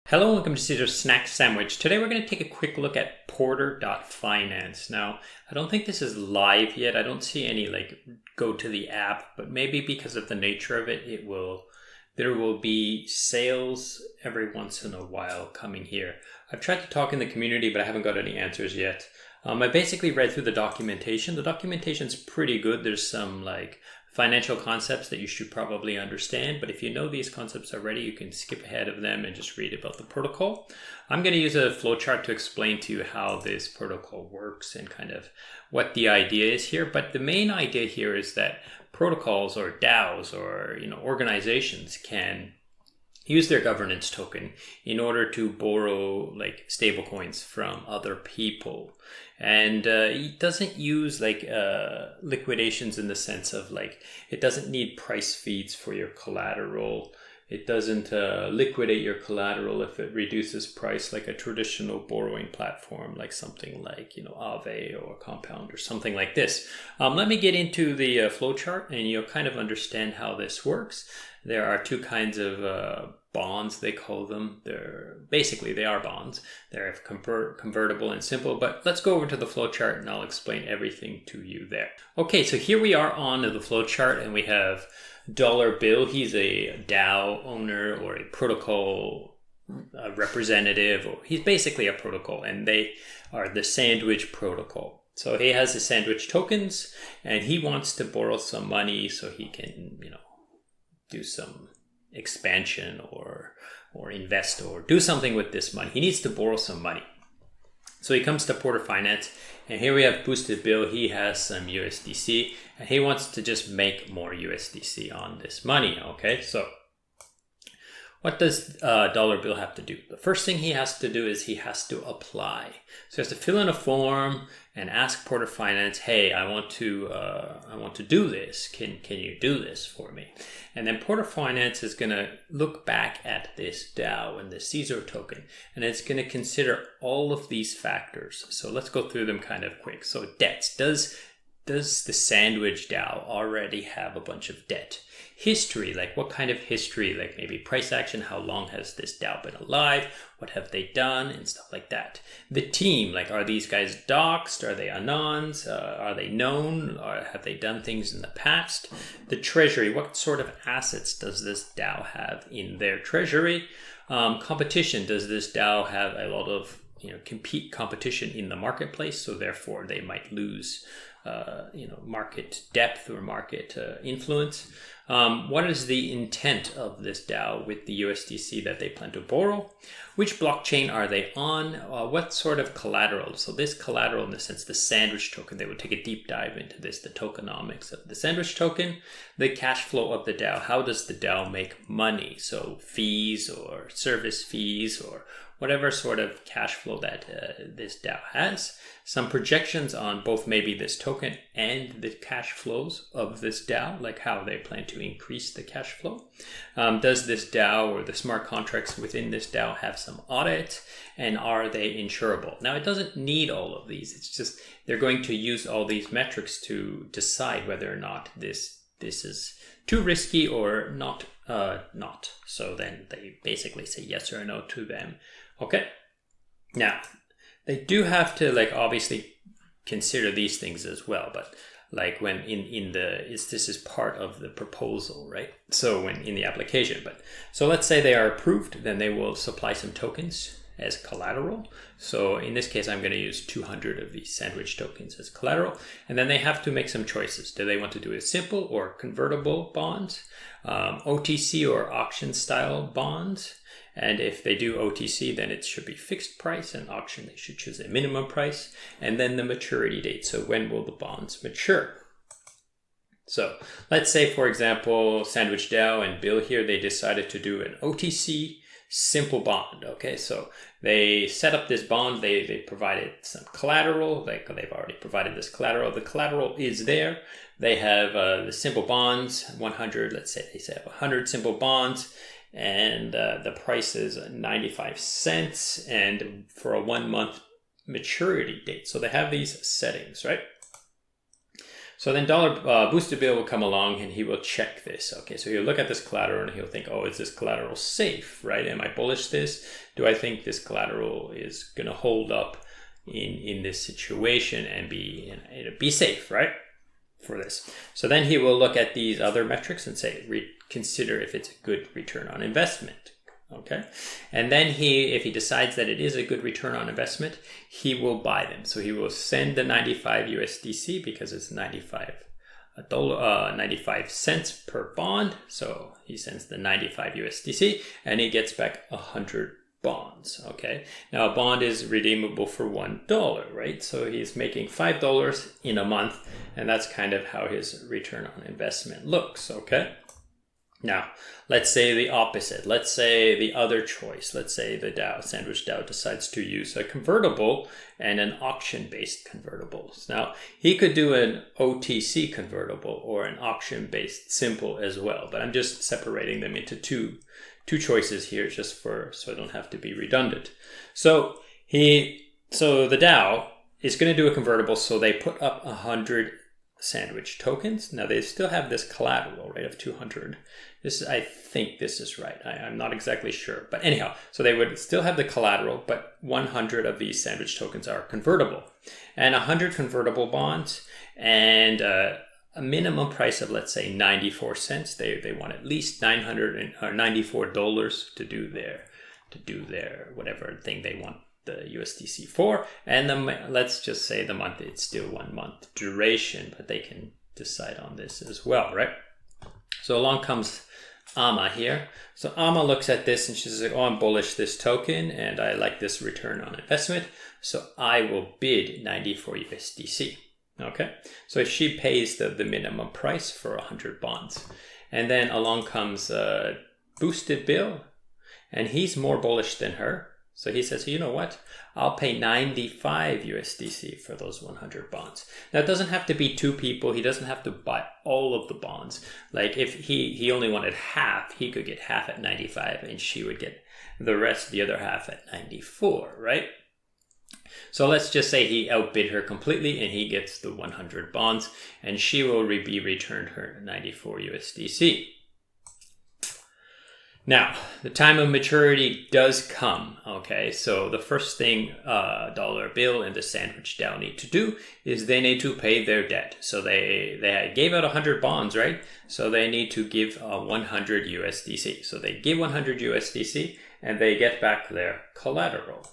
Hello and welcome to Caesar's Snack Sandwich. Today we're going to take a quick look at Porter.finance. Now, I don't think this is live yet. I don't see any go to the app, but maybe because of the nature of it, there will be sales every once in a while coming here. I've tried to talk in the community, but I haven't got any answers yet. I basically read through the documentation. The documentation's pretty good. There's some financial concepts that you should probably understand, but if you know these concepts already, you can skip ahead of them and just read about the protocol. I'm going to use a flowchart to explain to you how this protocol works and kind of what the idea is here. But the main idea here is that protocols or DAOs or organizations can use their governance token in order to borrow stablecoins from other people. And it doesn't use liquidations in the sense of it doesn't need price feeds for your collateral. It doesn't liquidate your collateral if it reduces price like a traditional borrowing platform, like something like Aave or Compound or something like this. Let me get into the flowchart and you'll kind of understand how this works. There are two kinds of bonds, they call them. They are bonds. They're convertible and simple, but let's go over to the flowchart and I'll explain everything to you there. Okay, so here we are on the flowchart and we have Dollar Bill. He's a DAO owner or a protocol representative, or he's basically a protocol, and they are the sandwich protocol. So he has the sandwich tokens and he wants to borrow some money so he can, do some expansion or invest or do something with this money. He needs to borrow some money. So he comes to Porter Finance, and here we have Boosted Bill. He has some USDC and he wants to just make more USDC on this money. Okay, so what does Dollar Bill have to do? The first thing he has to do is he has to apply. So he has to fill in a form and ask Porter Finance, hey, I want to do this. Can you do this for me? And then Porter Finance is going to look back at this DAO and the Caesar token, and it's going to consider all of these factors. So let's go through them kind of quick. So debts. Does the sandwich DAO already have a bunch of debt? History, what kind of history, maybe price action, how long has this DAO been alive, what have they done, and stuff like that. The team, are these guys doxed, are they anons, are they known, or have they done things in the past? The treasury, what sort of assets does this DAO have in their treasury? Competition, does this DAO have a lot of competition in the marketplace, so therefore they might lose market depth or market influence? What is the intent of this DAO with the USDC that they plan to borrow? Which blockchain are they on? What sort of collateral? So this collateral, in the sense, the sandwich token, they would take a deep dive into this, the tokenomics of the sandwich token, the cash flow of the DAO. How does the DAO make money? So fees or service fees or whatever sort of cash flow that this DAO has. Some projections on both maybe this token and the cash flows of this DAO, how they plan to increase the cash flow. Does this DAO or the smart contracts within this DAO have some audit, and are they insurable? Now, it doesn't need all of these. It's just they're going to use all these metrics to decide whether or not this is too risky or not. So then they basically say yes or no to them. Okay. Now, they do have to obviously consider these things as well, but when this is part of the proposal, right? So when in the application, so let's say they are approved, then they will supply some tokens as collateral. So in this case, I'm going to use 200 of these sandwich tokens as collateral, and then they have to make some choices. Do they want to do a simple or convertible bonds, OTC or auction style bonds? And if they do OTC, then it should be fixed price, and auction, they should choose a minimum price, and then the maturity date. So when will the bonds mature? So let's say, for example, Sandwich DAO and Bill here, they decided to do an OTC simple bond. Okay, so they set up this bond, they provided some collateral, they've already provided this collateral. The collateral is there. They have the simple bonds, 100, let's say they have 100 simple bonds, and the price is 95 cents and for a 1 month maturity date. So they have these settings, right? So then dollar boosted bill will come along and he will check this. Okay, so he'll look at this collateral and he'll think, oh, is this collateral safe, right? Am I bullish this? Do I think this collateral is going to hold up in this situation and be safe, right? For this. So then he will look at these other metrics and say, consider if it's a good return on investment. Okay. And then if he decides that it is a good return on investment, he will buy them. So he will send the 95 USDC because it's 95 cents per bond. So he sends the 95 USDC and he gets back 100 bonds. Okay. Now a bond is redeemable for $1, right? So he's making $5 in a month, and that's kind of how his return on investment looks. Okay. Now, let's say the opposite. Let's say the other choice. Let's say the DAO, Sandwich DAO, decides to use a convertible and an auction-based convertibles. Now, he could do an OTC convertible or an auction-based simple as well, but I'm just separating them into two choices here just so I don't have to be redundant. So the DAO is going to do a convertible, so they put up 100 Sandwich tokens. Now they still have this collateral, right, of 200. I think this is right. I'm not exactly sure, but anyhow, so they would still have the collateral, but 100 of these Sandwich tokens are convertible, and 100 convertible bonds, and a minimum price of, let's say, 94 cents. They want at least $94 to do their whatever thing they want the USDC for, and let's just say the month, it's still 1 month duration, but they can decide on this as well, right? So along comes Ama here. So Ama looks at this and she's like, oh, I'm bullish this token and I like this return on investment, so I will bid 94 USDC. Okay, so she pays the minimum price for 100 bonds, and then along comes Boosted Bill, and he's more bullish than her. So he says, you know what? I'll pay 95 USDC for those 100 bonds. Now, it doesn't have to be two people. He doesn't have to buy all of the bonds. Like if he only wanted half, he could get half at 95 and she would get the other half at 94, right? So let's just say he outbid her completely and he gets the 100 bonds and she will be returned her 94 USDC. Now, the time of maturity does come, okay? So the first thing Dollar Bill and the Sandwich DAO need to do is they need to pay their debt. So they gave out 100 bonds, right? So they need to give 100 USDC. So they give 100 USDC and they get back their collateral.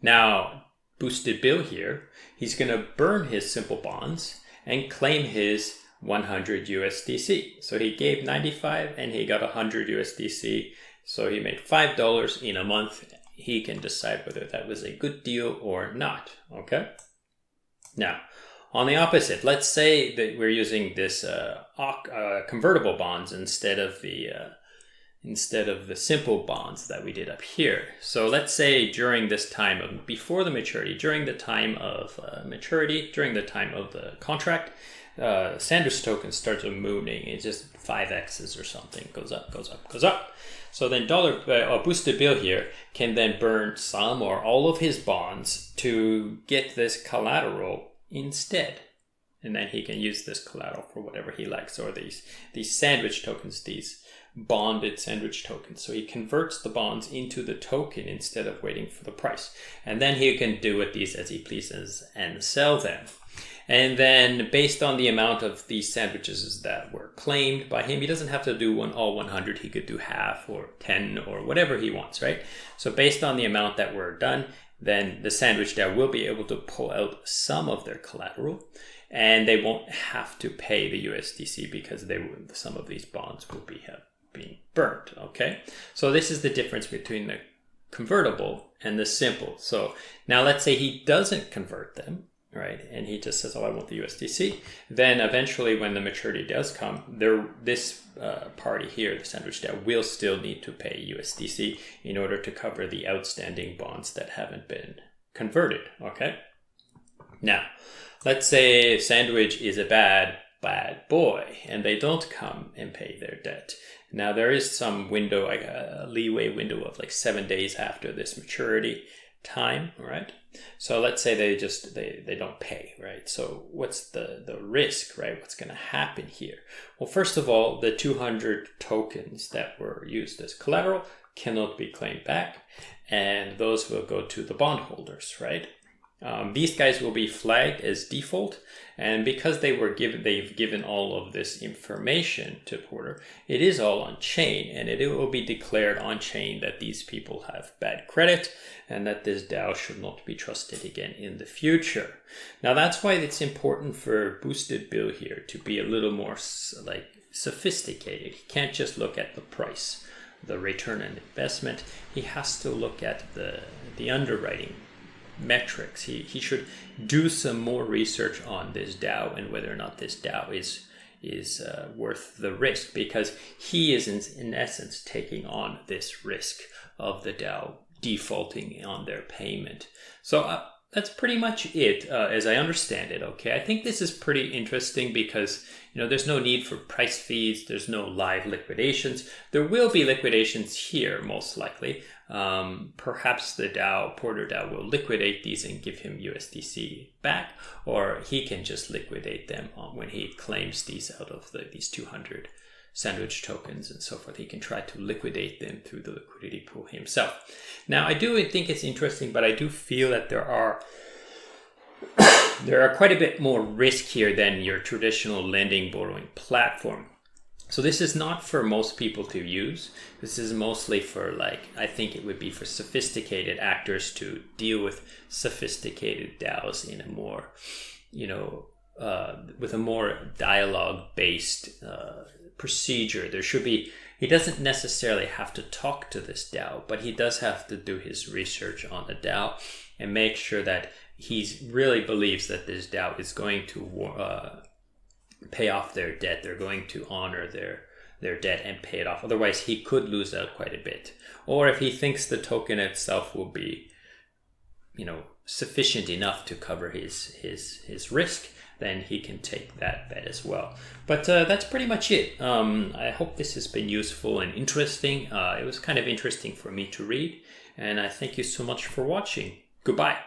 Now, Boosted Bill here, he's going to burn his simple bonds and claim his 100 USDC. So he gave 95 and he got 100 USDC. So he made $5 in a month. He can decide whether that was a good deal or not. Okay. Now, on the opposite, let's say that we're using this convertible bonds instead of the simple bonds that we did up here. So let's say during this time of before the maturity, during the time of maturity, during the time of the contract, Sandwich token starts mooning. It's just 5x's or something, goes up, goes up, goes up. So then Boosted Bill here can then burn some or all of his bonds to get this collateral instead. And then he can use this collateral for whatever he likes, or these Sandwich tokens, these bonded Sandwich tokens. So he converts the bonds into the token instead of waiting for the price. And then he can do with these as he pleases and sell them. And then based on the amount of these sandwiches that were claimed by him, he doesn't have to do all 100. He could do half or 10 or whatever he wants, right? So based on the amount that were done, then the Sandwich DAO will be able to pull out some of their collateral, and they won't have to pay the USDC because some of these bonds will be being burnt, okay? So this is the difference between the convertible and the simple. So now let's say he doesn't convert them, right? And he just says, oh, I want the USDC. Then eventually when the maturity does come, this party here, the Sandwich DAO, will still need to pay USDC in order to cover the outstanding bonds that haven't been converted, okay? Now, let's say Sandwich is a bad boy and they don't come and pay their debt. Now there is some window, like a leeway window of like 7 days after this maturity time, right? So let's say they don't pay, right? So what's the risk, right? What's going to happen here? Well, first of all, the 200 tokens that were used as collateral cannot be claimed back, and those will go to the bondholders, right? These guys will be flagged as default, and because they've given all of this information to Porter, it is all on chain, and it will be declared on chain that these people have bad credit and that this DAO should not be trusted again in the future. Now that's why it's important for Boosted Bill here to be a little more like sophisticated. He can't just look at the price, the return on investment. He has to look at the underwriting metrics. He should do some more research on this DAO and whether or not this DAO is worth the risk, because he is in essence taking on this risk of the DAO defaulting on their payment. So that's pretty much it, as I understand it. Okay, I think this is pretty interesting because there's no need for price feeds. There's no live liquidations. There will be liquidations here, most likely. Perhaps the Porter DAO will liquidate these and give him USDC back, or he can just liquidate them when he claims these out of these 200 sandwich tokens and so forth. He can try to liquidate them through the liquidity pool himself. Now, I do think it's interesting, but I do feel that there are quite a bit more risk here than your traditional lending borrowing platform. So this is not for most people to use. This is mostly for, I think it would be for sophisticated actors to deal with sophisticated DAOs in a more, with a more dialogue-based procedure. He doesn't necessarily have to talk to this DAO, but he does have to do his research on the DAO and make sure that he really believes that this DAO is going to pay off their debt. They're going to honor their debt and pay it off. Otherwise, he could lose out quite a bit. Or if he thinks the token itself will be, sufficient enough to cover his risk, then he can take that bet as well. But that's pretty much it. I hope this has been useful and interesting. It was kind of interesting for me to read, and I thank you so much for watching. Goodbye.